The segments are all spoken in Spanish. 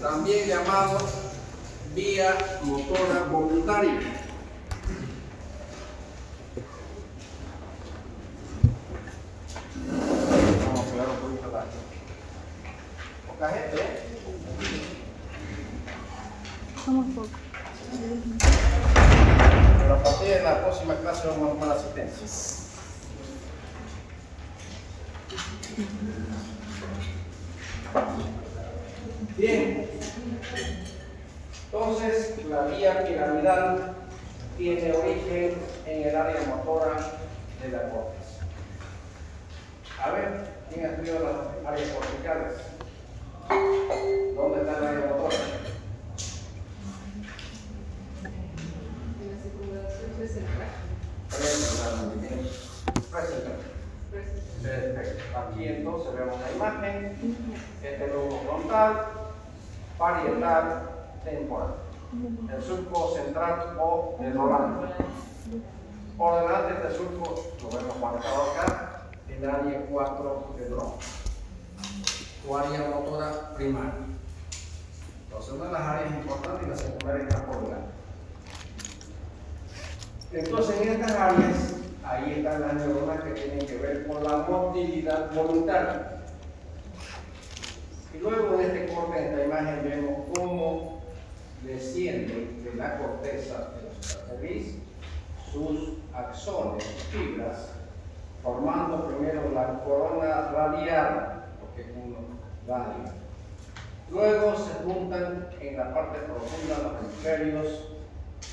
también llamado vía motora voluntaria. Vamos a pegar un poquito la poca gente, ¿eh? Somos pocos. Pero a partir de la próxima clase vamos a tomar asistencia. Bien, entonces la vía piramidal tiene origen en el área motora de la corteza. A ver, ¿quién ha estudiado las áreas corticales? ¿Dónde está el área motora? En la circunvalación central. Perfecto. Aquí entonces vemos la imagen. Este lobo frontal, parietal, temporal. El surco central o el volante. Por delante de este surco lo vemos marcado acá, el área 4 de Broca, o área motora primaria. Entonces, una de las áreas importantes y la secundaria está por delante. Entonces, en estas áreas, ahí están las neuronas que tienen que ver con la motilidad voluntaria. Y luego en este corte, en esta imagen, vemos cómo desciende de la corteza de la cerviz sus axones, fibras, formando primero la corona radial, porque es uno radio. Luego se juntan en la parte profunda de los hemisferios,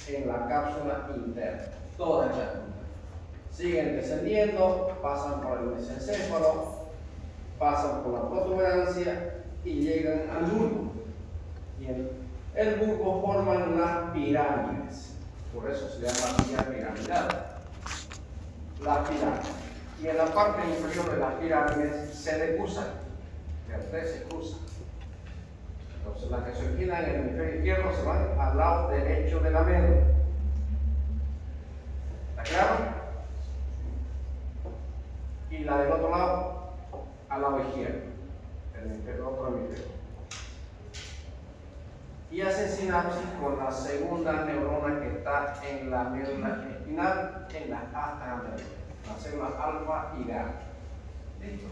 en la cápsula interna, todas ellas juntas. Siguen descendiendo, pasan por el mesencéfalo, pasan por la protuberancia y llegan al bulbo. Y el bulbo forman las pirámides, por eso se llama vía piramidal. Las pirámides. Y en la parte inferior de las pirámides se decusan, se cruzan. Entonces las que se originan en el hemisferio izquierdo se van al lado derecho de la médula. ¿Está claro? Y la del otro lado al lado izquierdo, el otro hemisferio. Y hacen sinapsis con la segunda neurona que está en la médula espinal, en las astas anteriores, las células alfa y gamma. ¿Listo?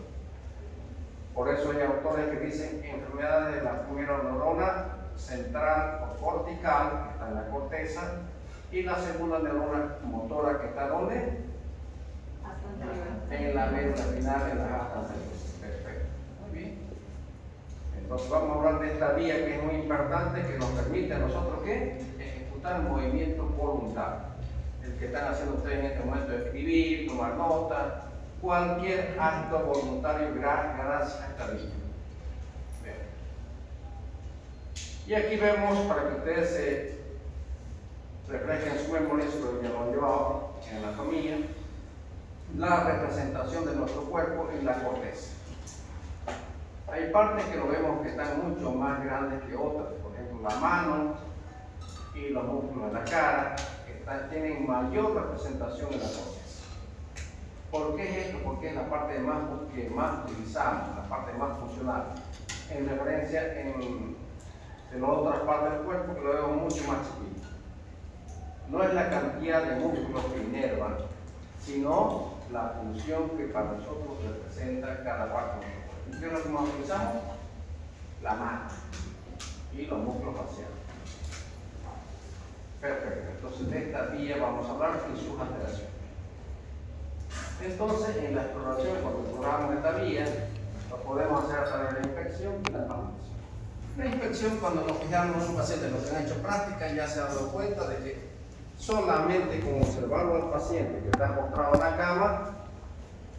Por eso hay autores que dicen enfermedades de la primera neurona central o cortical, que está en la corteza, y la segunda neurona motora que está ¿dónde? En la médula espinal, en las astas anteriores. Perfecto. Muy bien. Entonces vamos a hablar de esta vía que es muy importante, que nos permite a nosotros ¿qué? Ejecutar movimientos voluntarios. El que están haciendo ustedes en este momento es escribir, tomar notas, cualquier acto voluntario gracias a esta vía. Bien. Y aquí vemos, para que ustedes se refresquen su memoria, eso ya lo han llevado en anatomía, la representación de nuestro cuerpo en la corteza. Hay partes que lo vemos que están mucho más grandes que otras, por ejemplo la mano y los músculos de la cara, que tienen mayor representación en la corteza. ¿Por qué es esto? Porque es la parte que más utilizamos, la parte más funcional, en referencia de las otras partes del cuerpo que lo vemos mucho más chiquito. No es la cantidad de músculos que inervan, sino la función que para nosotros representa cada parte del cuerpo. ¿Y qué es lo que más utilizamos? La mano y los músculos faciales. Perfecto. Entonces de esta vía vamos a hablar y sus alteraciones. Entonces en la exploración, cuando exploramos esta vía, lo podemos hacer a través de la inspección y la palpación. La inspección, cuando nos fijamos en un paciente, los que han hecho práctica ya se han dado cuenta de que solamente con observarlo al paciente que está postrado en la cama,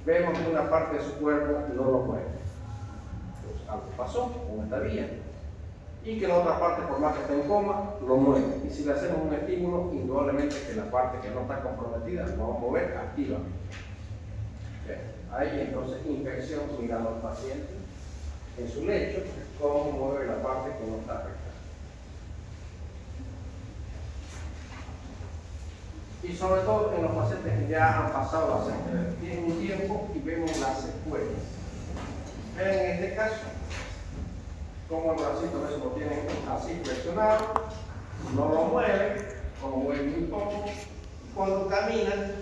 vemos que una parte de su cuerpo no lo mueve. Entonces, algo pasó con esta vía. Y que la otra parte, por más que esté en coma, lo mueve. Y si le hacemos un estímulo, indudablemente que la parte que no está comprometida lo va a mover activamente. Bien. Ahí entonces inspección mirando al paciente en su lecho, cómo mueve la parte que no está afectada. Y sobre todo en los pacientes que ya han pasado tienen un tiempo y vemos las secuelas. Vean en este caso, como el bracito eso lo tienen así flexionado, no lo mueven, como mueven muy poco. Cuando caminan,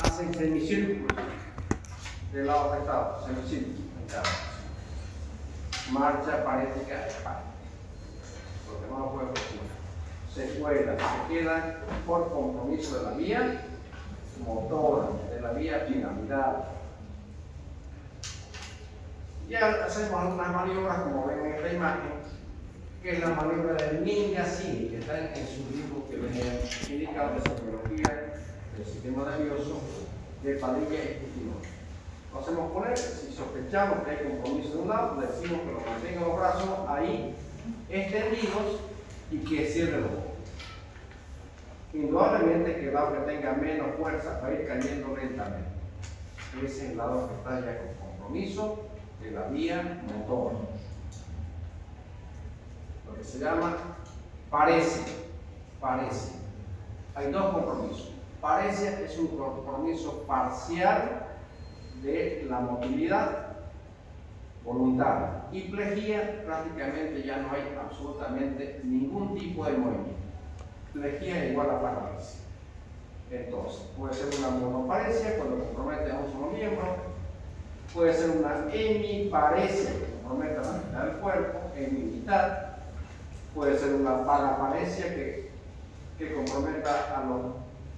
hacen semicírculos del lado afectado, semicírculos en cada brazo. Marcha parética espalda, porque no lo puede funcionar. Se quedan por compromiso de la vía motora, de la vía piramidal. Ya hacemos algunas maniobras, como ven en esta imagen, que es la maniobra del ninja Sini, que está en su libro que les he indicado de psicología del sistema nervioso de Padilla y Espinosa. Lo hacemos poner, si sospechamos que hay compromiso de un lado, decimos que lo mantenga los brazos ahí extendidos y que cierre los ojos. Indudablemente que el lado que tenga menos fuerza va a ir cayendo lentamente. Ese es el lado que está ya con compromiso de la vía motora. Lo que se llama parece. Hay dos compromisos. Parece es un compromiso parcial de la movilidad voluntaria. Y plejía prácticamente ya no hay absolutamente ningún tipo de movimiento. Plejía es igual a parálisis. Entonces, puede ser una monoparesia cuando compromete a un solo miembro, puede ser una hemiparesia que compromete a la mitad del cuerpo, hemimital, puede ser una paraparesia que comprometa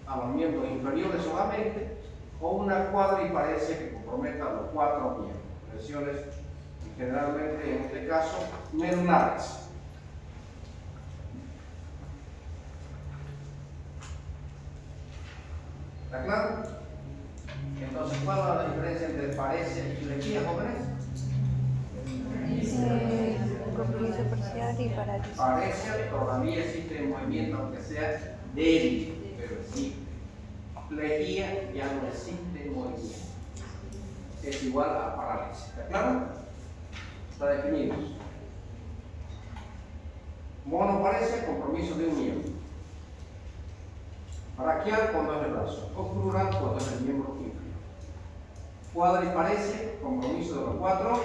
a los miembros inferiores solamente, o una cuadriparesia que comprometa a los cuatro miembros. Lesiones generalmente, en este caso, medulares. ¿Está claro? Entonces, ¿cuál es la diferencia entre paresia y plejía, jóvenes? Compromiso parcial y parálisis. Paresia todavía existe el movimiento, aunque sea débil, pero existe. Plejía ya no existe movimiento. Es igual a parálisis. ¿Está claro? Está definido. Monoparesia, compromiso de un miembro. Braquial cuando es el brazo, o plural cuando es el miembro inferior. Cuadriparesia, compromiso de los cuatro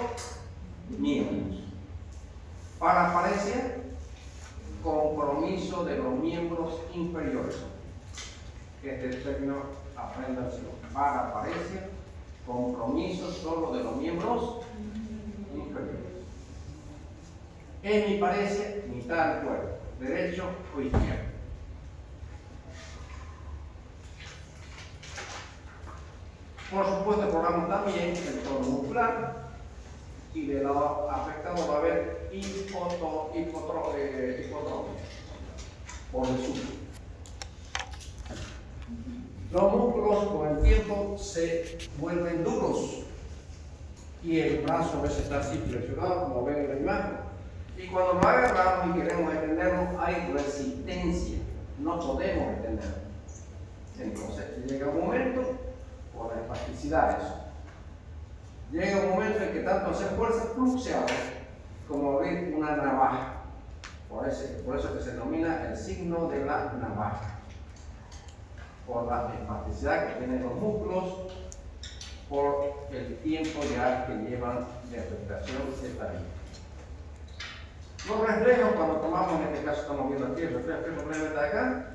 miembros. Paraparesia, compromiso de los miembros inferiores. Este término apréndanselo. Paraparesia, compromiso solo de los miembros inferiores. Hemiparesia, mitad del cuerpo, derecho o izquierdo. Por supuesto, exploramos también el tono muscular y del lado afectado va a haber hipotropia por el sur. Los músculos con el tiempo se vuelven duros y el brazo a veces está así flexionado, como ven en la imagen. Y cuando lo agarramos y queremos extenderlo, hay resistencia, no podemos extenderlo. Entonces, llega un momento, por la espasticidad eso, llega un momento en que tanto hacer fuerza se abre como abrir una navaja. Por eso que se denomina el signo de la navaja. Por la espasticidad que tienen los músculos, por el tiempo ya que llevan de afectación de esta vía. Los reflejos, cuando tomamos, en este caso estamos viendo aquí el reflejo, ¿qué reflejo está acá?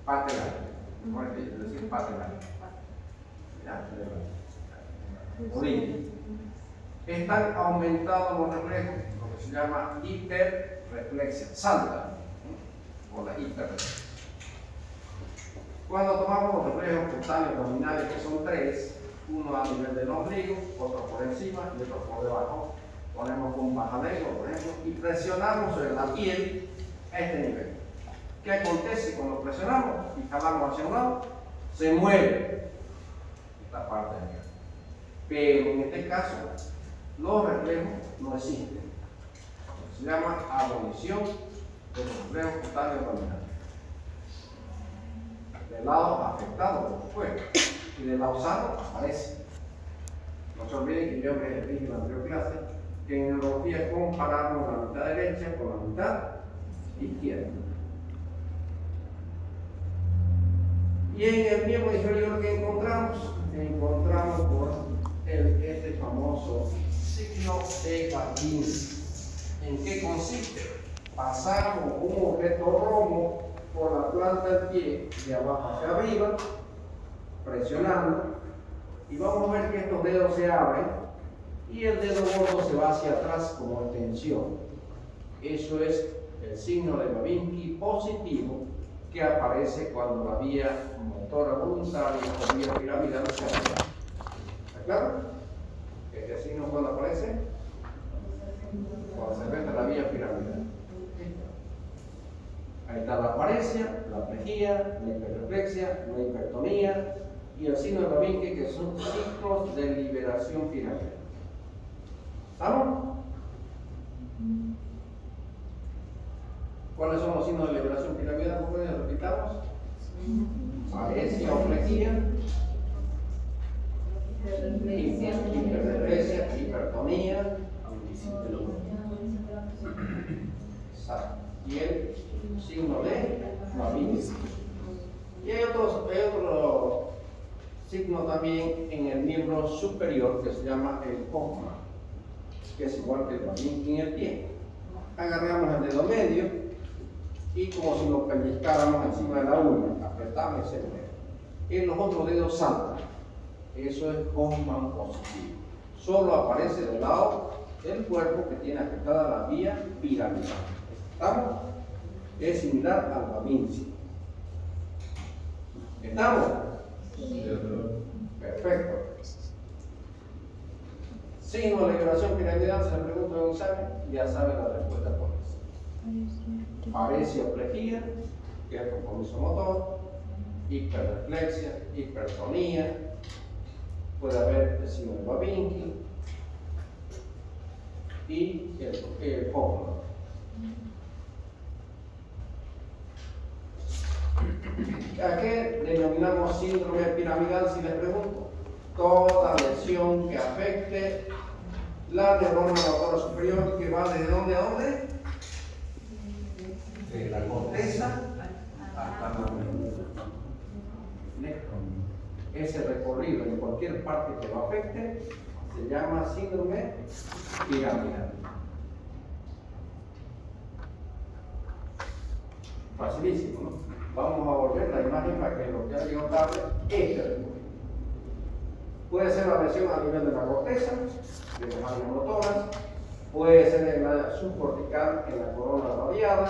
Pateral, es decir, pateral. Orilla. Están aumentados los reflejos, lo que se llama hiperreflexia, salta por la hiperreflexia. Cuando tomamos los reflejos cutáneos abdominales, que son tres, uno a nivel del ombligo, otro por encima y otro por debajo, ponemos un bajadero, por ejemplo, y presionamos sobre la piel a este nivel. ¿Qué acontece cuando presionamos y jalamos hacia un lado? Se mueve esta parte de acá. Pero en este caso, los reflejos no existen. Se llama abolición de los reflejos cutáneos abdominales. Del lado afectado, por supuesto, y del lado sano aparece. No se olviden que yo me dije en la anterior clase que en neurología comparamos la mitad derecha con la mitad izquierda. Y en el miembro inferior que encontramos por este famoso signo de Da Vinci. ¿En qué consiste? Pasamos un objeto romo por la planta del pie de abajo hacia arriba, presionando, y vamos a ver que estos dedos se abren y el dedo gordo se va hacia atrás como extensión. Eso es el signo de Da Vinci positivo que aparece cuando la vía motora voluntaria o vía piramidal se abre. ¿Está claro? Este signo cuando aparece, cuando se resta la vía piramidal. Ahí está la paresia, la plejía, la hiperreflexia, la hipertonía y el signo de Da Vinci, que son signos de liberación piramidal. ¿Estamos? ¿Cuáles son los signos de liberación piramidal? ¿Cómo repitamos? Paresia o plejía, hiperreflexia, hipertonía, y el signo de Da Vinci. Y hay otro signo también en el miembro superior que se llama el Hoffman, que es igual que el Da Vinci en el pie. Agarramos el dedo medio y como si lo pellizcáramos encima de la uña, apretamos ese dedo. Y los otros dedos saltan. Eso es Hoffman positivo. Solo aparece del lado del cuerpo que tiene afectada la vía piramidal. ¿Estamos? Es similar al Da Vinci. ¿Estamos? Sí. Perfecto. Signo de liberación piramidal, se le pregunta en un examen, ya sabe la respuesta por eso. Paresia o plejía, que es el compromiso motor, hiperreflexia, hipertonía, puede haber el signo de Da Vinci y el Hoffman. ¿A qué denominamos síndrome piramidal? Si les pregunto, toda lesión que afecte la neurona motora superior, que va desde dónde a dónde, de la corteza hasta la médula. Ese recorrido en cualquier parte que lo afecte se llama síndrome piramidal. Facilísimo, ¿no? Vamos a volver la imagen para que lo que ha llegado tarde este recorrido. Puede ser la lesión a nivel de la corteza, de las áreas motoras, puede ser en la subcortical, en la corona radiada,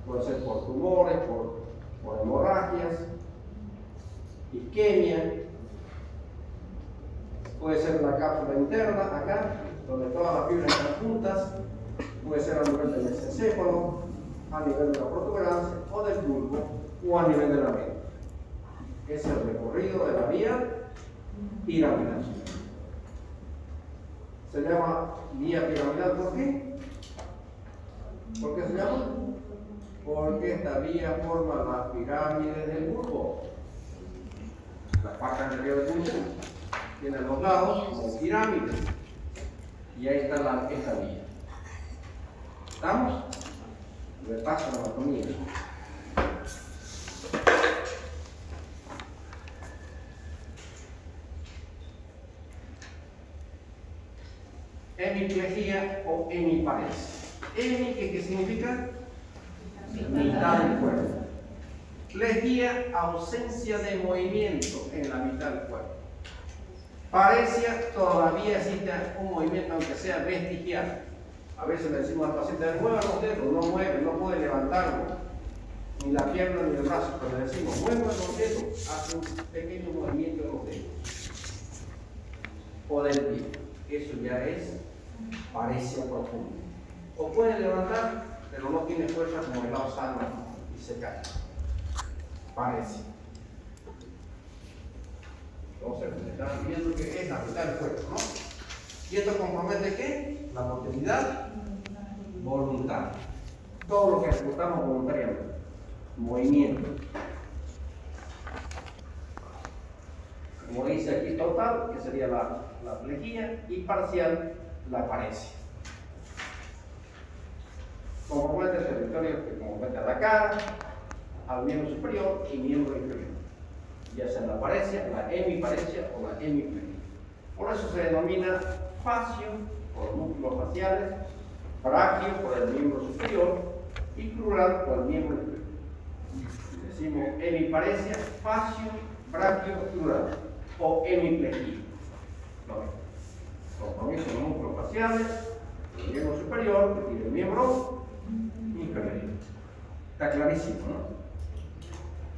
puede ser por tumores, por hemorragias, isquemia, puede ser en la cápsula interna, acá, donde todas las fibras están juntas, puede ser a nivel del mesencéfalo, a nivel de la protuberancia o del bulbo, o a nivel de la mente. Es el recorrido de la vía piramidal. Se llama vía piramidal, ¿por qué? ¿Por qué se llama? Porque esta vía forma las pirámides del bulbo. La parte anterior del bulbo tiene los lados como pirámides. Y ahí está esta vía. ¿Estamos? Repaso la anatomía. Hemiplejía o hemiparesia. Hemi, ¿qué significa? Mitad del cuerpo. Plejía, ausencia de movimiento en la mitad del cuerpo. Paresia, todavía existe un movimiento, aunque sea vestigial. A veces le decimos al paciente, mueva los dedos, no mueve, no puede levantarlo, ni la pierna ni el brazo, pero le decimos, mueva los dedos, hace un pequeño movimiento en los dedos. O del pie. Eso ya es paresia profunda. O puede levantar, pero no tiene fuerza como el lado sano y se cae. Paresia. Entonces, están viendo que es la mitad del cuerpo, ¿no? ¿Y esto compromete qué? La motilidad voluntaria. Todo lo que ejecutamos voluntariamente. Movimiento. Como dice aquí, total, que sería la plejía, y parcial, la paresia. Compromete el territorio que compromete a la cara, al miembro superior y miembro inferior. Ya sea la paresia, la hemiparesia o la hemiplejía. Por eso se denomina fascio por núcleos faciales, braquio por el miembro superior y plural por el miembro inferior. Decimos hemiparesia, facio, braquio, plural o hemiplegia. Compromiso de los músculos faciales, el miembro superior y el miembro inferior. Está clarísimo, ¿no?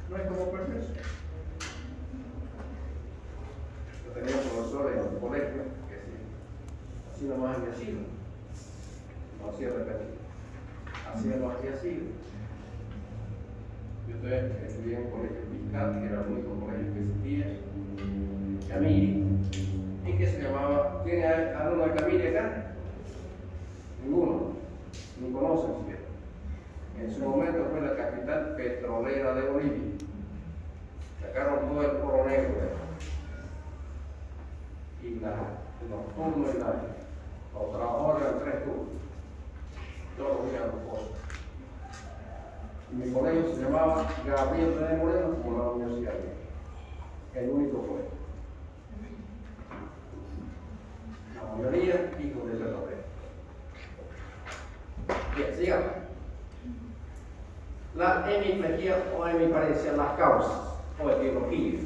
No es como perverso. Yo tenía profesores en el colegio que así nomás había sido. No hacía repetir. Así no hacía sido. Yo estudié en un colegio fiscal, que era el único colegio que existía, Camiri, y que se llamaba, ¿tiene alumno de Camiri acá? Ninguno, ni conocen siquiera. En su momento fue la capital petrolera de Bolivia. Sacaron todo el oro negro de ahí. Y los turnos y los trabajadores eran 3 turnos. Todos los días los cosas. Y mi colegio se llamaba Gabriel René Moreno, como la universidad. El único colegio. La mayoría hijos de petrolero. Bien, sigamos. La hemiplegia o hemiparesia, las causas o etiología.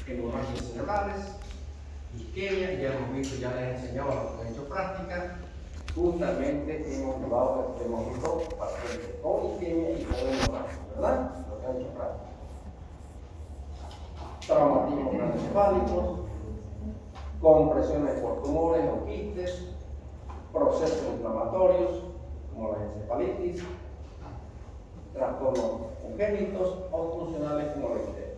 Hemorragias cerebrales, isquemia, ya hemos visto, ya les he enseñado, hemos hecho práctica. Justamente hemos visto pacientes con isquemia y con hemorragia, ¿verdad? Lo que han hecho práctica. Traumatismos craneoencefálicos, compresiones por tumores o quistes, procesos inflamatorios como la encefalitis, trastornos congénitos o funcionales como la histeria.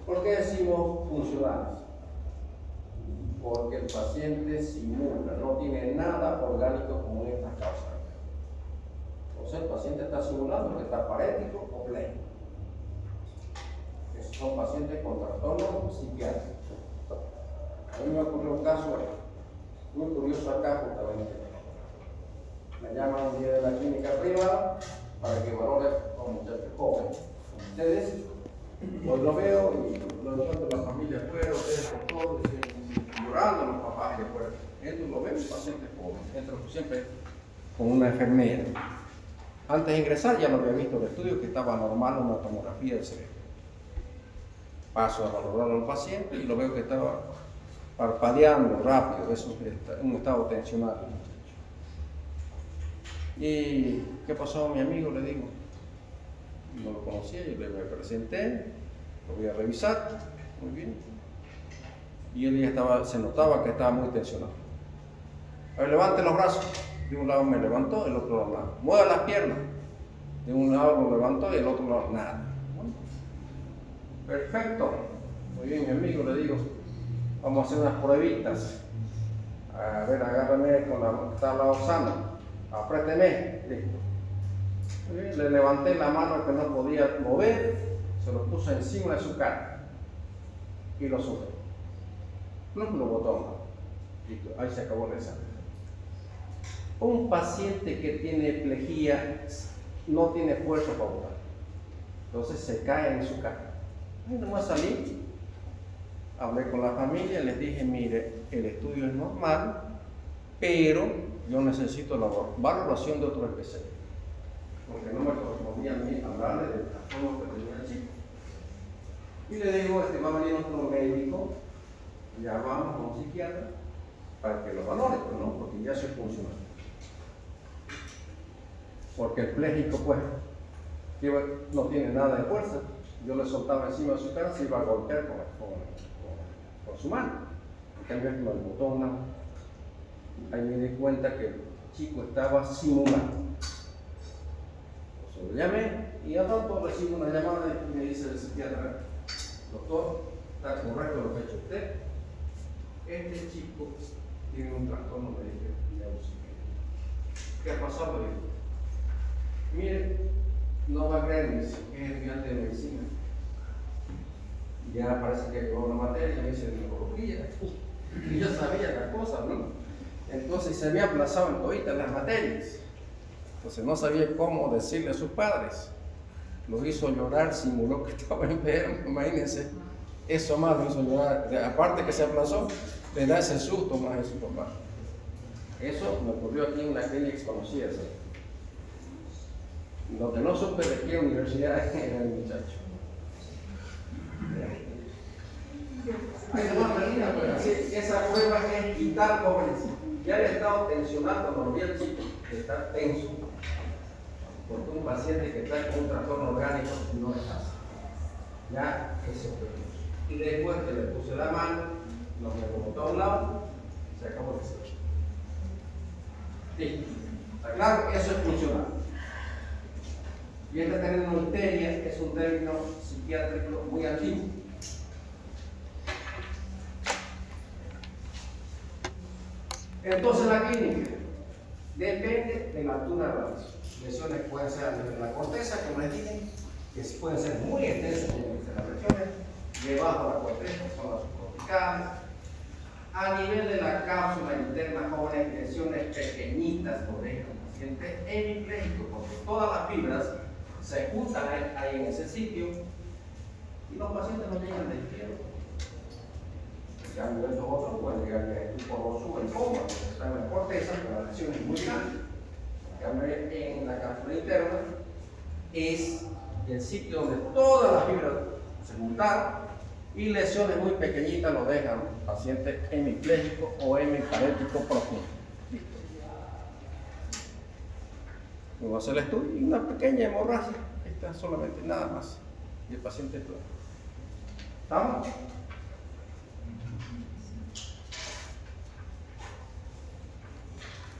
¿Por qué decimos funcionales? Porque el paciente simula, no tiene nada orgánico como en estas causas. Entonces el paciente está simulando que está parético o pléjico. Esos son pacientes con trastornos psiquiátricos. A mí me ocurrió un caso muy curioso acá justamente. Me llaman un día de la clínica privada para que valore a un muchacho joven. Ustedes, hoy lo veo y lo encuentro la familia afuera, ustedes con todos llorando los papás de afuera. Esto lo veo un paciente joven, entro siempre con una enfermera. Antes de ingresar ya lo había visto el estudio que estaba normal una tomografía del cerebro. Paso a valorar al paciente y lo veo que estaba parpadeando rápido, eso es un estado tensional. ¿Y qué pasó, mi amigo? Le digo, no lo conocía, yo le presenté, lo voy a revisar, muy bien. Y él ya se notaba que estaba muy tensionado. A ver, levante los brazos. De un lado me levantó, el otro lado nada. Mueva las piernas. De un lado lo levantó y el otro lado nada. Bueno, perfecto. Muy bien, mi amigo, le digo, vamos a hacer unas pruebitas. A ver, agárrame con la tabla Osana. Apriéteme. Listo. Muy bien, le levanté la mano que no podía mover, se lo puse encima de su cara y lo sujeté. No lo botó. Listo, ahí se acabó el examen. Un paciente que tiene epilepsia no tiene fuerza para botar. Entonces se cae en su cara. Ahí nomás salí, hablé con la familia, les dije, mire, el estudio es normal, pero yo necesito la valoración de otro especialista. Porque no me correspondía a mí hablarle del trastorno que tenía el chico. Y le digo, va a venir otro médico, ya vamos a un psiquiatra para que lo valore, pero no, porque ya soy funcional. Porque el pléjico, pues, no tiene nada de fuerza. Yo le soltaba encima de su cara, se iba a golpear con su mano. En cambio, con el botón, no. Ahí me di cuenta que el chico estaba simulando. Entonces lo llamé y a tanto recibo una llamada y me dice el psiquiatra, doctor, está correcto lo que ha hecho usted. Este chico tiene un trastorno de neuropsiquiátrico. ¿Qué ha pasado? Le digo, mire, no va a creer, me dice, que es estudiante de medicina. Ya parece que llegó una materia, me dice neurología. Y yo sabía las cosas, ¿no? Entonces se había aplazado en toditas las materias. Entonces no sabía cómo decirle a sus padres. Lo hizo llorar, simuló que estaba enfermo, imagínense. Eso más lo hizo llorar. Aparte que se aplazó, le da ese susto más a su papá. Eso me ocurrió aquí en una clínica conocida. ¿Sí? Lo que no supe de qué universidad era el muchacho. Ahí no termina, pues así, esa prueba es vital, jóvenes. Ya le he estado tensionando, cuando vi al chico que está tenso, porque un paciente que está con un trastorno orgánico no es fácil. Ya eso fue. Y después que le puse la mano, lo me botó a un lado, se acabó de hacer. Sí, está claro, eso es funcional. Y este término histeria es un término psiquiátrico muy antiguo. Entonces la clínica depende de la altura de la lesión. Lesiones pueden ser a nivel de la corteza, como les dije, que pueden ser muy extensas, como dicen las lesiones, debajo de la corteza, son las subcorticales. A nivel de la cápsula interna, jóvenes, lesiones pequeñitas, por ejemplo, paciente hemipléjico, porque todas las fibras se juntan ahí en ese sitio y los pacientes no llegan de izquierdo. Ya a nivel de otros pueden llegar de poroso en coma, está en la corteza, pero la lesión es muy grande. En la cápsula interna es el sitio donde todas las fibras se juntaron y lesiones muy pequeñitas lo dejan paciente hemipléjico o hemiparético profundo. Luego hace el estudio y una pequeña hemorragia, esta solamente nada más, y el paciente es plano. ¿Estamos?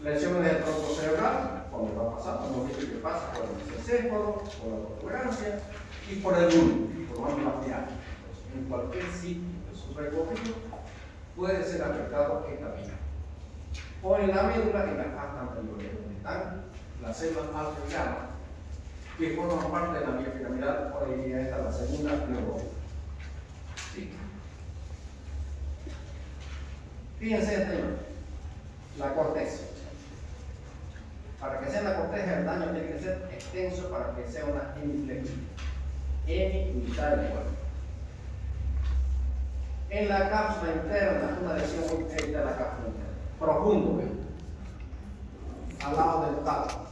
Lesiones del tronco cerebral, cuando va pasando, hemos visto que pasa por el encéfalo, por la protuberancia y por el bulbo, por ambas pianas. En cualquier sitio de su recorrido puede ser afectado esta vía. O en la médula y las astas anteriores, donde están las células alfa y gamma, que forman parte de la vía piramidal. Hoy día esta es la segunda neuronal. ¿Sí? Fíjense esta imagen, la corteza. Para que sea la corteza, el daño tiene que ser extenso para que sea una hemiplegia. Hemimitad del cuerpo. En la cápsula interna, una lesión muy directa de la cápsula interna. Profundo, al lado del tálamo.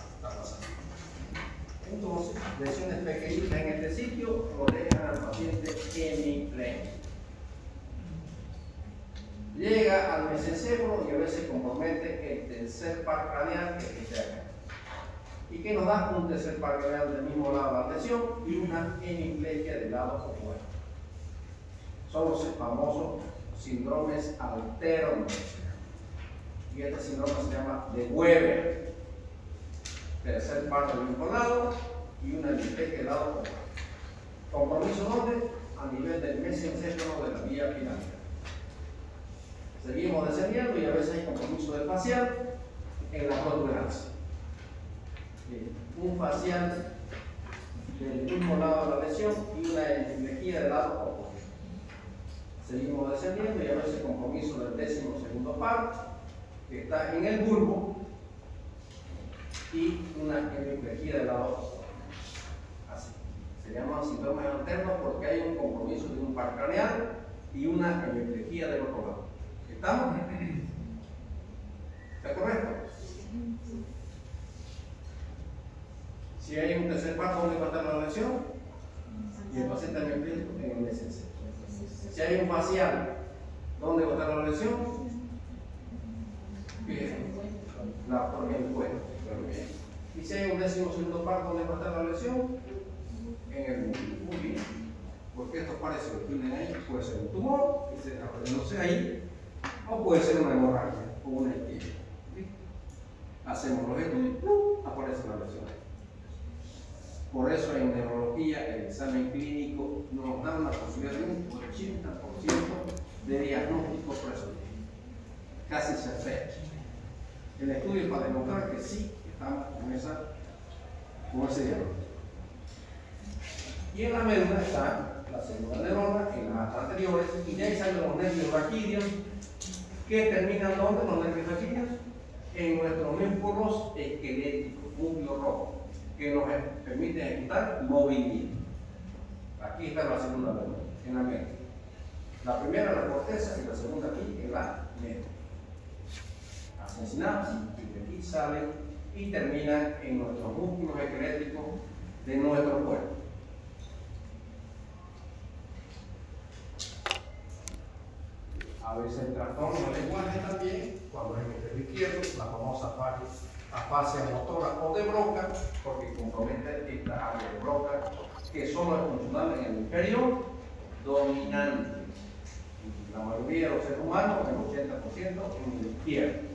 Entonces, lesiones pequeñitas en este sitio lo dejan al paciente hemipléjico. Llega al mesencéfalo y a veces compromete el tercer par craneal que está acá. ¿Y qué nos da? Un tercer par craneal del mismo lado de la lesión y una hemiplegia del lado opuesto. Son los famosos síndromes alternos. Y este síndrome se llama de Weber. Tercer par del mismo lado y una hemiplegia del lado opuesto. ¿Compromiso dónde? A nivel del mesencéfalo de la vía piramidal. Seguimos descendiendo y a veces hay compromiso del facial en la protuberancia. Un facial del mismo lado de la lesión y una hemiplegia del lado opuesto. Seguimos descendiendo y a veces compromiso del 12º par que está en el bulbo y una hemiplegia del lado opuesto. Así. Se llaman síndromes alternos porque hay un compromiso de un par craneal y una hemiplegia del otro lado. ¿Estamos? ¿Está correcto? Si hay un tercer par, ¿dónde va a estar la lesión? Y el paciente en el mesencéfalo. Si hay un facial, ¿dónde va a estar la lesión? Bien. Por el cuello. Y si hay un 12º par, ¿dónde va a estar la lesión? En el muslo. Muy bien. Porque estos pares se obtienen ahí. Puede ser un tumor, que se desarrolla ahí, o puede ser una hemorragia o una isquemia. Hacemos los estudios, aparece la lesión ahí. Por eso en neurología el examen clínico nos da una posibilidad de un 80% de diagnóstico preciso. Casi certero. El estudio es para demostrar que sí estamos con ese diagnóstico. Y en la médula está la segunda neurona en las astas anteriores y de ahí salen los nervios raquídeos que terminan ¿dónde? Los nervios raquídeos en nuestros músculos esqueléticos, músculos rojos, que nos permiten ejecutar movimiento. Aquí está la segunda neurona, en la médula. La primera en la corteza y la segunda aquí en la médula. Así. hacen sinapsis y de aquí salen y terminan en nuestros músculos esqueléticos de nuestro cuerpo. A veces el trastorno del lenguaje también, cuando es el hemisferio izquierdo, la famosa afasia motora o de Broca, porque compromete esta área de Broca, que solo es funcional en el hemisferio dominante. La mayoría de los seres humanos, el 80% en el izquierdo.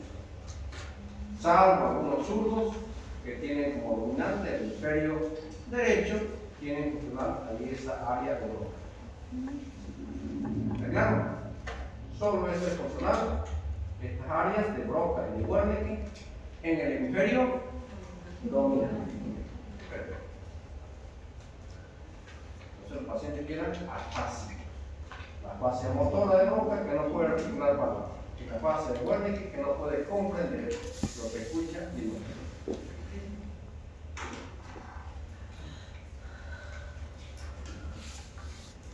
Salvo algunos zurdos que tienen como dominante el hemisferio derecho, tienen funcional ahí esa área de Broca. ¿Está claro? Solo esto es funcional, estas áreas de Broca y de Wernicke en el hemisferio dominante. Perfecto. Entonces los pacientes quedan afásicos. La fascia motora de Broca que no puede articular palabras. Y la fascia de Wernicke que no puede comprender lo que escucha y no.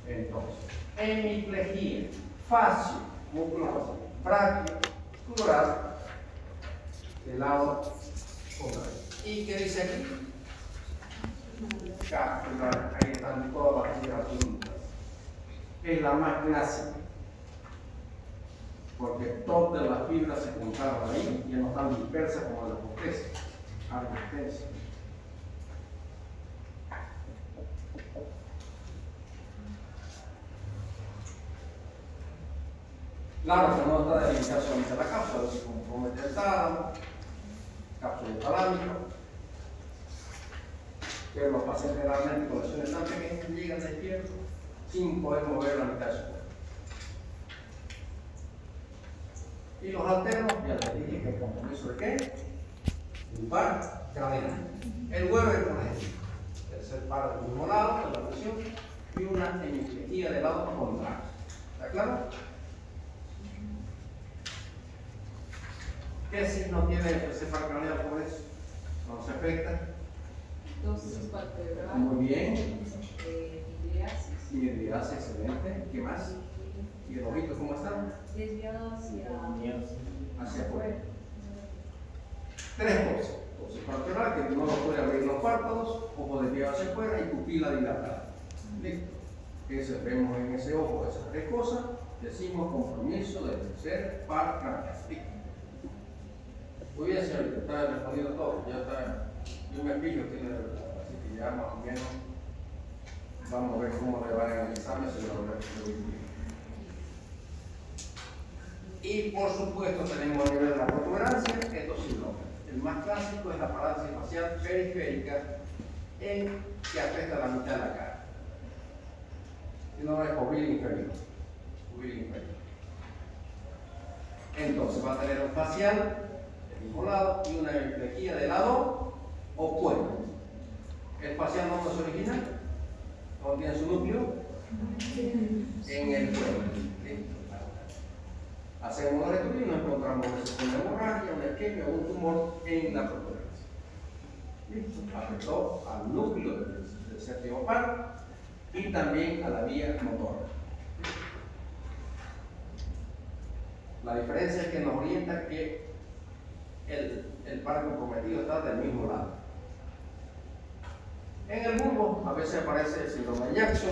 Entonces, hemiplejía, fascio, músculo facial, braquio, plural, del lado contrario. ¿Y qué dice aquí? Capsular, ahí están todas las fibras juntas. Es la más clásica, porque todas las fibras se juntaron ahí y no están dispersas como en la corteza, arborescencia. Claro que no está delimitación de la cápsula, se compromete el tálamo, cápsula talámica, pero los pacientes realmente con lesiones tan pequeñas llegan despiertos sin poder mover la mitad de su cuerpo. Y los alternos, ya les dije que el compromiso de qué? Lumbar craneal. El Weber, por ejemplo, tercer par del mismo lado de la presión y una hemiplejía del lado contrario. ¿Está claro? ¿Qué signo tiene el tercer par craneal por eso? ¿No se afecta? Dosis palpebral. Muy bien. Midriasis. Midriasis, excelente. ¿Qué más? ¿Y el ojito cómo está? Desviado hacia afuera. Tres cosas. Dosis palpebral, que no puede abrir los párpados, ojo desviado hacia afuera y pupila dilatada. Listo. Eso vemos en ese ojo esas tres cosas. Decimos compromiso del tercer par craneal. Listo. Muy bien, señorita, está respondiendo todo. Ya está. Yo me pillo que tiene verdad, así que ya más o menos vamos a ver cómo le va en el examen, se lo voy. Y por supuesto tenemos a nivel de la protuberancia estos síndromes. El más clásico es la parálisis facial periférica que afecta a la mitad de la cara. Síndrome de cubil inferior. Entonces va a tener un facial del mismo lado y una hemiplejía del lado opuesto. El facial no se origina, ¿dónde tiene su núcleo? En el cuerpo. Hacemos un estudio y no encontramos una hemorragia, una isquemia o un tumor en la protuberancia. Listo. Afectó al núcleo del séptimo par y también a la vía motora. La diferencia es que nos orienta que el par comprometido está del mismo lado. En el bulbo a veces aparece el síndrome de Jackson,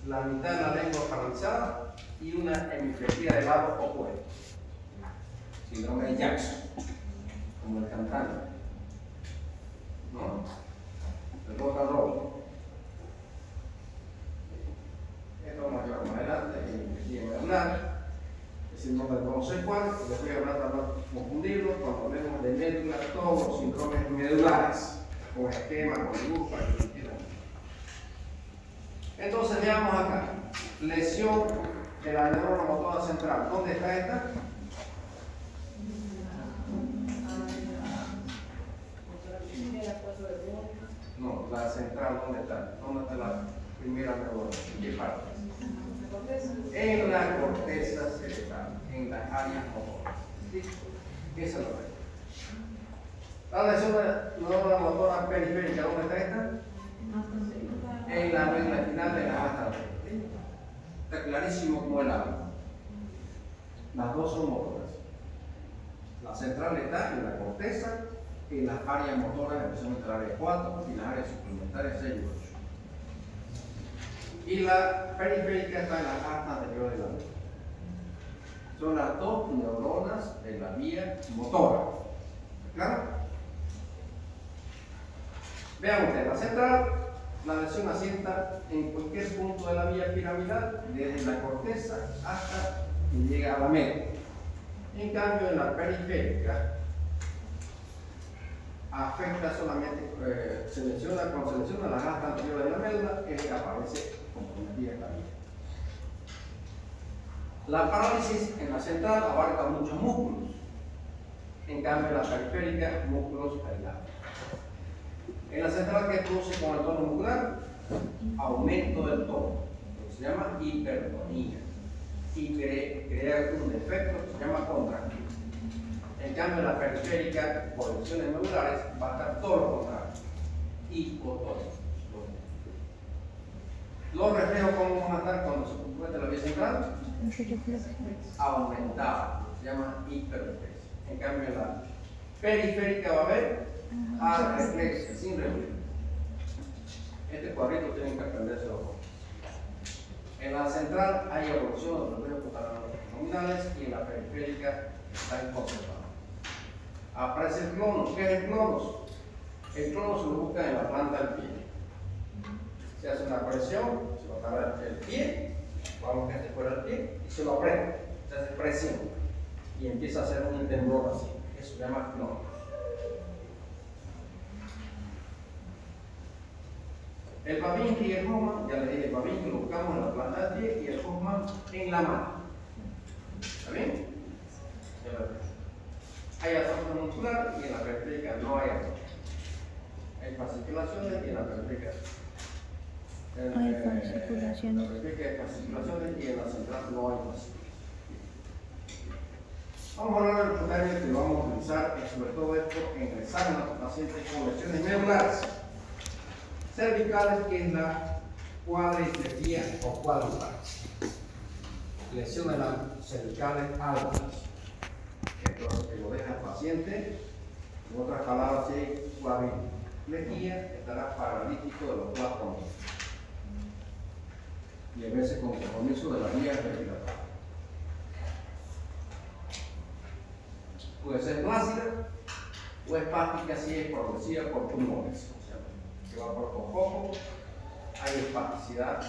la mitad de la lengua paralizada y una hemiplejía del lado opuesto. Síndrome de Jackson, como el cantante, ¿no? El rock and roll. Esto vamos a llevar más adelante, hemiplejía medular, el síndrome de no sé cuál, les voy a hablar para no confundirlo cuando hablemos de médula, todos los síndromes medulares, con esquema, con luz, para que lo entiendan. Entonces veamos acá, lesión de la neurona motora central. ¿Dónde está esta? No, la central, ¿dónde está? ¿Dónde está la primera neurona? ¿En qué parte? En la corteza cerebral, en las áreas motoras. ¿Sí? Esa es la verdad. La lesión de la neurona motora periférica, ¿dónde está esta? En la médula espinal de la asta. Está clarísimo como el agua. Las dos son motoras. La central está en la corteza, en las áreas motoras, especialmente el área 4 y las áreas suplementarias 6 y 8. Y la periférica está en la asta anterior de la médula. Son las dos neuronas de la vía motora. ¿Claro? Vean ustedes, la central, la lesión asienta en cualquier punto de la vía piramidal, desde la corteza hasta que llega a la médula. En cambio, en la periférica, afecta solamente, cuando se lesiona la asta anterior de la médula, es que aparece comprometida en la vía. La parálisis en la central abarca muchos músculos, en cambio en la periférica, músculos aislados. En la central, ¿qué produce con el tono muscular? Aumento del tono, lo que se llama hipertonía, y crea un defecto que se llama contractura. En cambio, en la periférica, por lesiones medulares, va a estar todo lo contrario, hipotónico. Los reflejos, ¿cómo van a estar cuando se compromete la vía central? Aumentado, se llama hiperreflexia. En cambio, en la periférica va a haber arreflexia, sin reflejo. Este cuadrito tienen que aprenderse los dos. En la central hay evolución de los reflejos nominales y en la periférica están conservados. Aparece el clonus. ¿Qué es el clonus? El clonus se lo busca en la planta del pie. Se hace una presión, se lo agarra el pie, vamos que este fuera el pie, y se lo aprieta, se hace presión, y empieza a hacer un temblor así. Eso se llama clonus. El Babin y el Hoffman, ya les dije, el Babin que lo buscamos en la planta del pie y el Hoffman en la mano. ¿Está bien? Hay atrofia muscular y en la periférica no hay atrofia. Hay fasciculaciones y en la periférica Hay fasciculaciones. en la periférica hay fasciculaciones y en la central no hay fasciculaciones. Vamos a hablar de los términos que vamos a utilizar y sobre todo esto en examen a los pacientes con lesiones medulares cervicales, que es la cuadriplejía o cuádrupla. Lesiones cervicales altas. Entonces, que lo deja el paciente, en otras palabras, si hay cuadriplejía, estará paralítico de los 4 miembros. Y a veces con compromiso de la vía respiratoria. Puede ser flácida o espástica si es producida por tumores. Que va por poco, hay espasticidad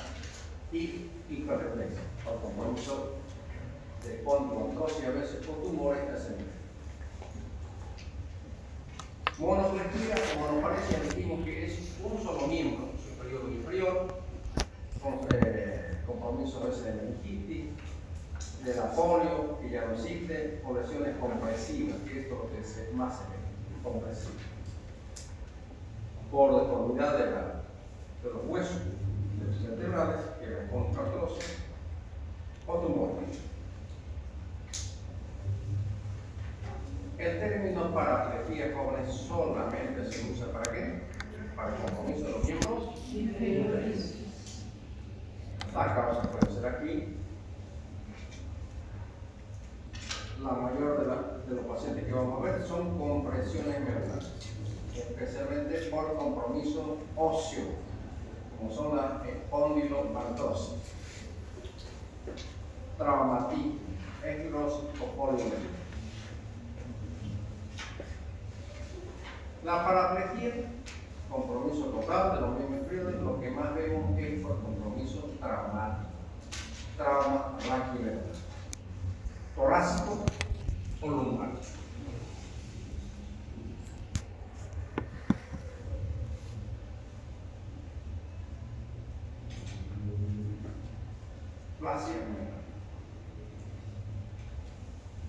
y hiperreflexia por compromiso de condromastosis y a veces por tumores ascendentes. Monoplejía o monoparesia, dijimos que es un solo miembro, superior o inferior, con compromiso a veces de meningitis, de la polio, que ya no existe, o lesiones compresivas, que esto es lo que es más compresivo, por deformidad de los huesos, de los vertebrales, que responden a artrosis o tumores. El término paraplejía, jóvenes, solamente se usa ¿para qué? Para el compromiso de los miembros inferiores. La causa puede ser aquí. La mayor de los pacientes que vamos a ver son compresiones medulares, especialmente por compromiso óseo, como son las espondilobandrosis, traumatismo, esclerosis o poliomielitis. La paraplejía, compromiso total de los miembros inferiores, lo que más vemos es por compromiso traumático, trauma raquidiano, torácico o lumbar.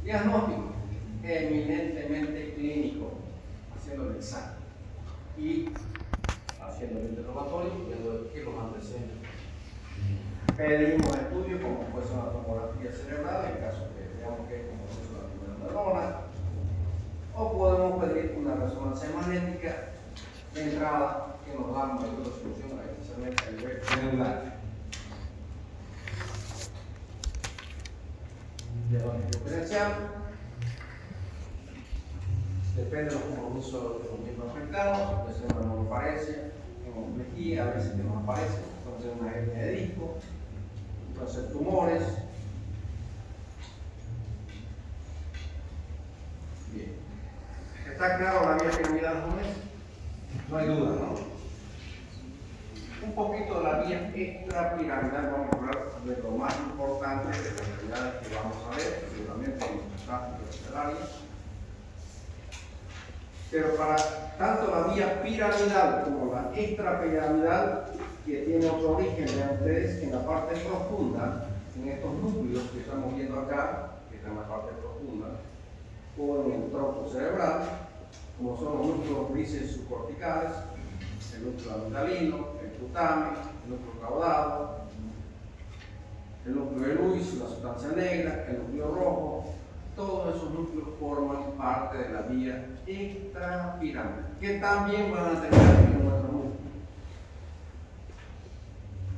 Diagnóstico eminentemente clínico, haciendo el examen y haciendo el interrogatorio, viendo qué los antecedentes. Pedimos estudios como puede ser una tomografía cerebral en caso que veamos que es como es la primera neurona, o podemos pedir una resonancia magnética de entrada que nos da mayor resolución, especialmente a nivel neural. Diagnóstico diferencial, depende de los compromisos de los miembros afectados, a veces una monoparesia, en complejía, a veces que no aparece, entonces una hernia de disco, entonces tumores. Bien. ¿Está claro la vía piramidal, jóvenes? No hay duda, ¿no? Un poquito de la vía extrapiramidal, vamos a hablar de lo más importante de las enfermedades que vamos a ver, seguramente en nuestro tráfico hospitalario. Pero para tanto la vía piramidal como la extrapiramidal, que tiene otro origen, vean ustedes, en la parte profunda, en estos núcleos que estamos viendo acá, que están en la parte profunda, o en el tronco cerebral, como son los núcleos grises subcorticales, el núcleo amigdalino, el putamen, el núcleo caudado, el núcleo de Lewis, la sustancia negra, el núcleo rojo. Todos esos núcleos forman parte de la vía extrapiramidal, que también van a tener en nuestro músculo.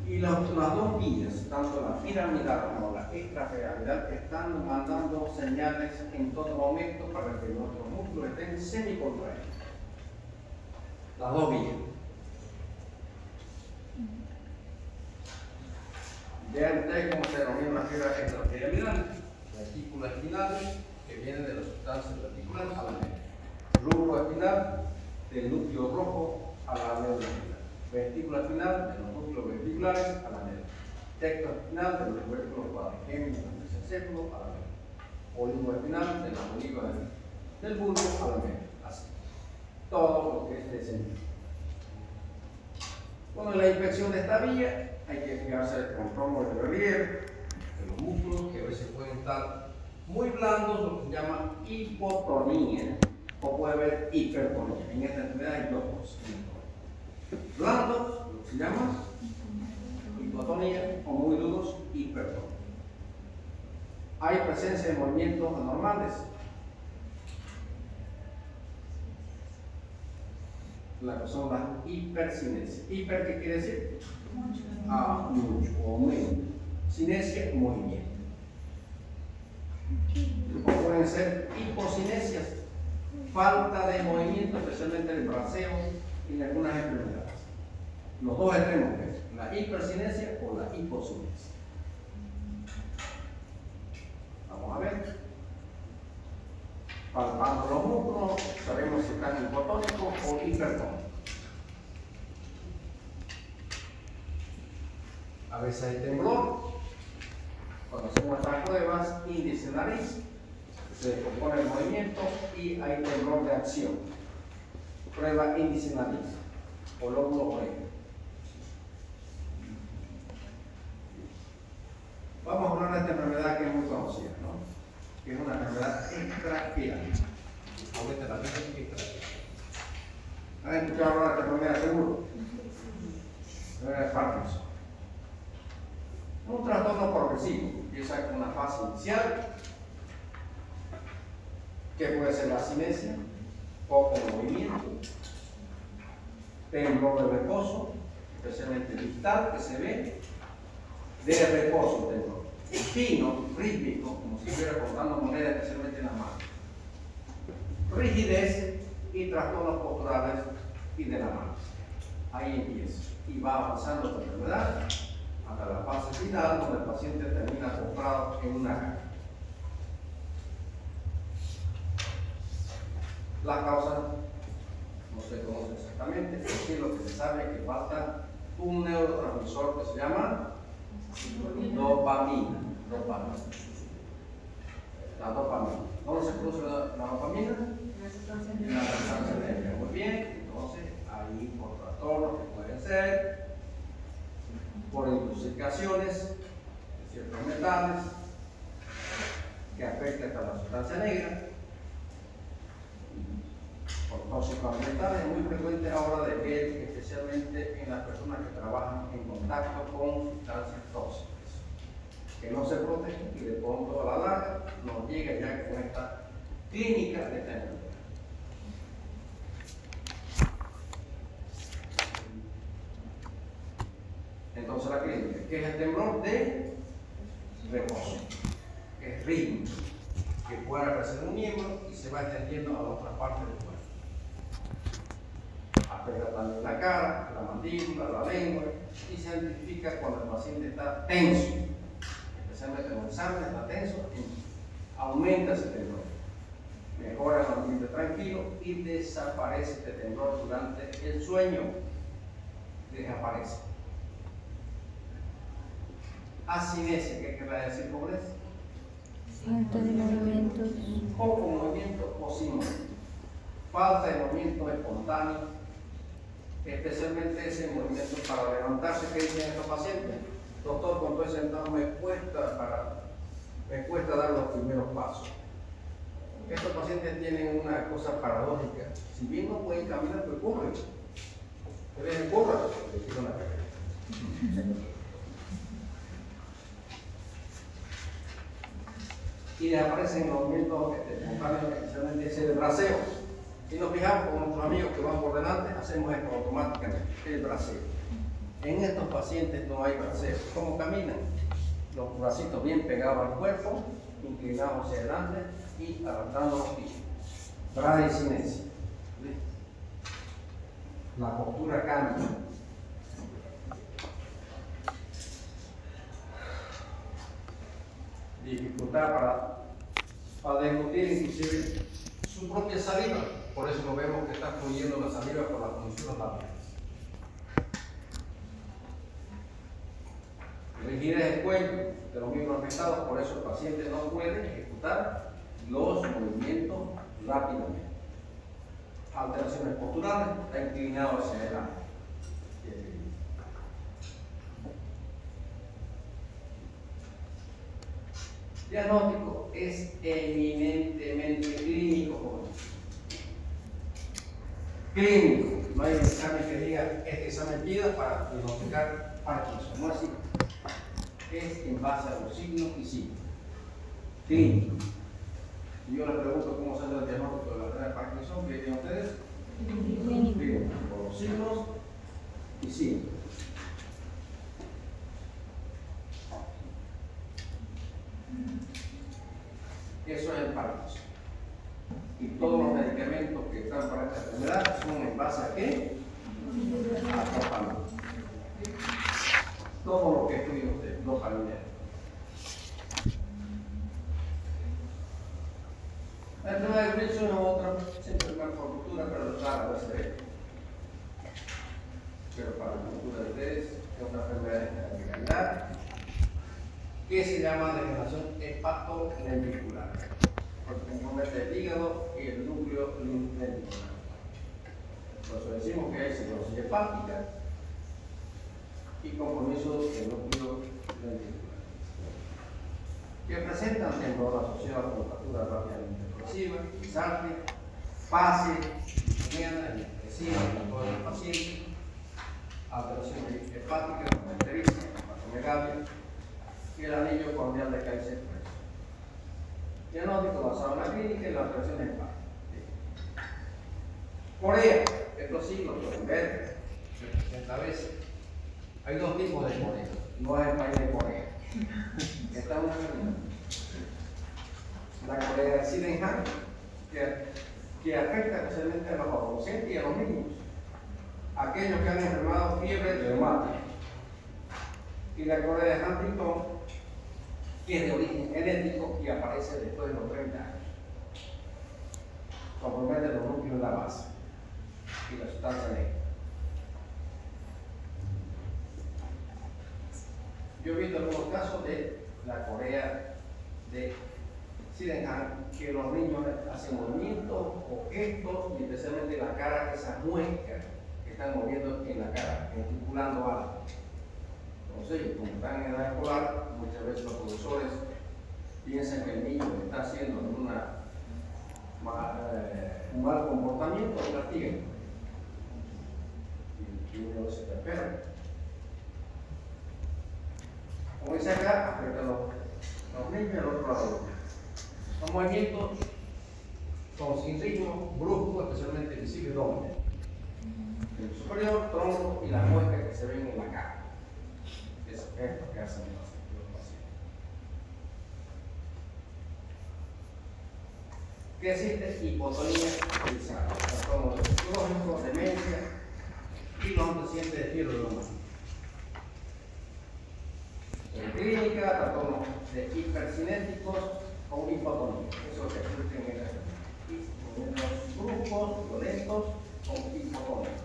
Y las dos vías, tanto la piramidal como la extrapiramidal, están mandando señales en todo momento para que nuestros músculos estén semicontraídos. Las dos vías. Vean ustedes cómo se denomina la fibra extrapiramidal. Retícula espinal, que viene de la sustancia reticular a la médula. Rubro espinal, del núcleo rojo a la médula espinal. Vestícula espinal, de los núcleos vesticulares a la médula. Tecto espinal, de los vérculos cuadrigémenos del mesencéfalo a la médula. Olivo espinal, de la oliva del bulbo a la médula. Así. Todo lo que es descendiente. Bueno, en la inspección de esta vía hay que fijarse con tomo de relieve de los músculos, que a veces pueden estar muy blandos, lo que se llama hipotonía, o puede haber hipertonía. En esta enfermedad hay dos cosas. Blandos, lo que se llama hipotonía, o muy duros, hipertonía. Hay presencia de movimientos anormales. La que son las hipercinesias. ¿Hiper qué quiere decir? Mucho o menos. Cinesia, movimiento. O pueden ser hipocinesias, falta de movimiento, especialmente el braceo y en algunas enfermedades. Los dos extremos, la hipercinesia o la hipocinesia. Vamos a ver. Palpando los músculos, sabemos si están hipotónicos o hipertónicos. A veces hay temblor. Cuando hacemos estas pruebas, índice nariz, se descompone el movimiento y hay temblor de acción. Prueba índice nariz o lóbulo oreja. Vamos a hablar de esta enfermedad que es muy conocida, ¿no? Que es una enfermedad extrapiramidal. Ahorita la vemos extrapiramidal. ¿Han escuchado hablar de esta enfermedad seguro? Enfermedad de Parkinson. Un trastorno progresivo. Empieza con una fase inicial, que puede ser la cinesia, poco movimiento, temblor de reposo, especialmente distal, que se ve, de reposo temblor. Fino, rítmico, como si estuviera cortando moneda, especialmente en la mano. Rigidez y trastornos posturales y de la mano. Ahí empieza. Y va avanzando la enfermedad hasta la fase final, donde el paciente termina postrado en una cama. Las causas no se conocen exactamente, pero sí lo que se sabe es que falta un neurotransmisor que se llama dopamina. La dopamina. ¿Dónde se produce la dopamina? En la sustancia negra. Muy bien, entonces ahí por trastornos que pueden ser, por intoxicaciones de ciertos metales que afectan a la sustancia negra, por tóxicos ambientales. Es muy frecuente ahora de ver, especialmente en las personas que trabajan en contacto con sustancias tóxicas, que no se protegen y de pronto a la larga nos llega ya con esta clínica de esta enfermedad. Entonces la clínica, que es el temblor de reposo, que es rítmico, que pueda aparecer un miembro y se va extendiendo a otras partes del cuerpo. Afecta también la cara, la mandíbula, la lengua y se identifica cuando el paciente está tenso, especialmente cuando el sangre está tenso, aumenta ese temblor, mejora el ambiente tranquilo y desaparece este temblor durante el sueño, desaparece. Asinesia, ¿qué querrá decir con eso? Falta de movimientos. O con movimiento o sin movimiento. Falta de movimiento espontáneo, especialmente ese movimiento para levantarse que dicen estos pacientes. Doctor, cuando estoy sentado me cuesta dar los primeros pasos. Estos pacientes tienen una cosa paradójica. Si bien no pueden caminar, pues corren. Ustedes corran, les tiro una carrera. Y desaparecen los movimientos espontáneos, especialmente ese de braceo. Si nos fijamos con nuestros amigos que van por delante, hacemos esto automáticamente, el braceo. En estos pacientes no hay braceo. ¿Cómo caminan? Los bracitos bien pegados al cuerpo, inclinados hacia adelante y arrastrando los pies. Bradicinesia. La postura cambia. Dificultad para discutir inclusive su propia saliva. Por eso lo vemos que está fluyendo la saliva por las funciones labiales. Rigidez del cuello de los miembros afectados, por eso el paciente no puede ejecutar los movimientos rápidamente. Alteraciones posturales, está inclinado hacia adelante. Diagnóstico es eminentemente clínico, jóvenes. Clínico, no hay examen que diga este examen pida para diagnosticar Parkinson, no es así. Es en base a los signos y signos. Clínico. Y yo les pregunto cómo se hace el diagnóstico de la enfermedad de Parkinson, ¿qué dicen ustedes? Clínico. Por los signos y signos. Eso es el Parkinson. Y todos los medicamentos que están para esta enfermedad son en base a qué? A dopamina. Todo lo que estudia usted, dopamina. La enfermedad de Wilson es otra, siempre más por cultura, pero rara vez se ve. Pero para la cultura de ustedes es una enfermedad de generalidad que se llama degeneración hepatoneuricular, porque compromete el hígado y el núcleo linfático. Por eso decimos que hay cirrosis hepática y compromiso del núcleo linfático, que presentan temblor asociado a contractura rápidamente explosiva, disartria, fase, disminuida y expresiva en todos los pacientes, alteración hepática, característica, hepatomegalia, y el anillo corneal de cáncer expreso. Diagnóstico basado en la clínica y la alteración hepática. Corea, estos signos pueden ver 60 veces. Hay dos tipos de Corea, no es el país de Corea. Esta es una enfermedad. La Corea de Sydenham, que afecta especialmente a los adolescentes y a los niños, aquellos que han enfermado fiebre reumática. Y la Corea de Huntington, que es de origen genético y aparece después de los 30 años. Compromete los núcleos de la base y la sustancia negra. Yo he visto algunos casos de la Corea de Sydenham que los niños hacen movimientos o gestos y especialmente la cara, esas muecas que están moviendo en la cara, gesticulando algo. Entonces, como están en edad escolar, muchas veces los profesores piensan que el niño está haciendo un mal comportamiento y castigan. Y uno se desespera. Como dice acá, afecta a los niños y al otro lado. Son movimientos sin ritmo, bruscos, especialmente visibles dobles. El superior, tronco y las muecas que se ven en la cara. Esos gestos que hacen los pacientes. ¿Qué existe? Hipotonía utilizada, trastorno psicológico, demencia y los antecedentes de fiebre de humano. En clínica, trastornos de hipercinéticos con hipotonía. Eso se existe en los grupos violentos con hipotonía.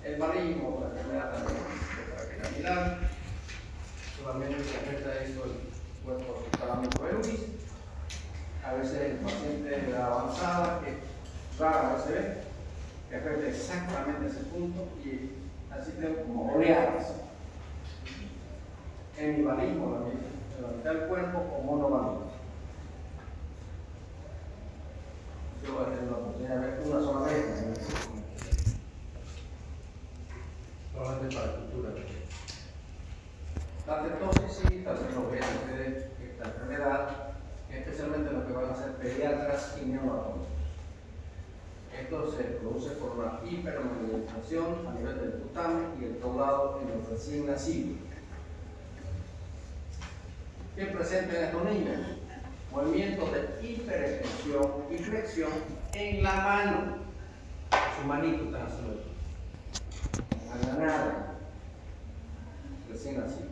El maligno, la enfermedad también de carácter capilar, solamente se afecta esto el cuerpo talámico de Lewis. A veces el paciente de edad avanzada, que rara vez se ve, que afecta exactamente ese punto y así tengo como oleadas. Hemivalismo también, en la mitad del cuerpo o monovalismo. Yo voy a tener la oportunidad de ver una sola vez, solamente para cultura. La tetosis sí, también lo ven ustedes, esta enfermedad, especialmente lo que van a ser pediatras y neonatólogos. Esto se produce por una hipermovilización a nivel del putamen y el caudado en los recién nacidos. ¿Qué presenta en estos niños? Movimientos de hiperextensión y flexión en la mano. Su manito está haciendo a la nada, recién nacido.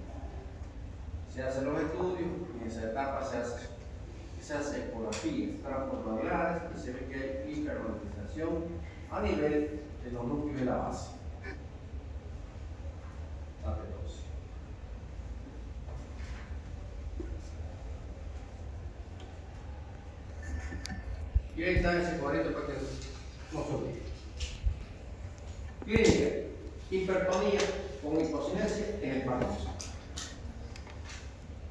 Se hacen los estudios y en esa etapa se hace ecografías transformadores y se ve que hay hipermovilización a nivel de los núcleos de la base. La tetosis. Y ahí está ese cuadrito para que no se olvide. Clínica, hipertonía con hipocinesia en el Parkinson.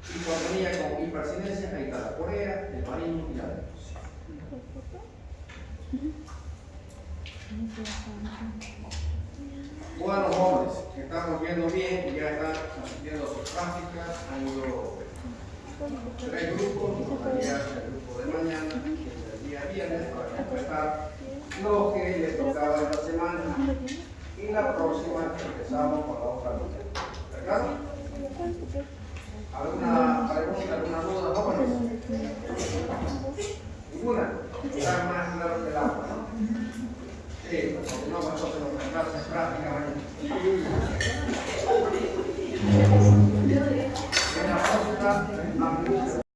Hipotonía con hipercinesia, ahí está la corea, el maligno y la depresión. Bueno, jóvenes, que estamos viendo bien y ya están haciendo sus prácticas, han ido 3 grupos, el grupo de mañana y el día viernes para completar lo que les tocaba esta semana y la próxima empezamos con la otra mitad. ¿Verdad? ¿Alguna pregunta, alguna duda, jóvenes? ¿Ninguna? Está más claro que el agua, ¿no? Sí, pues continuamos entonces nuestras clases prácticas.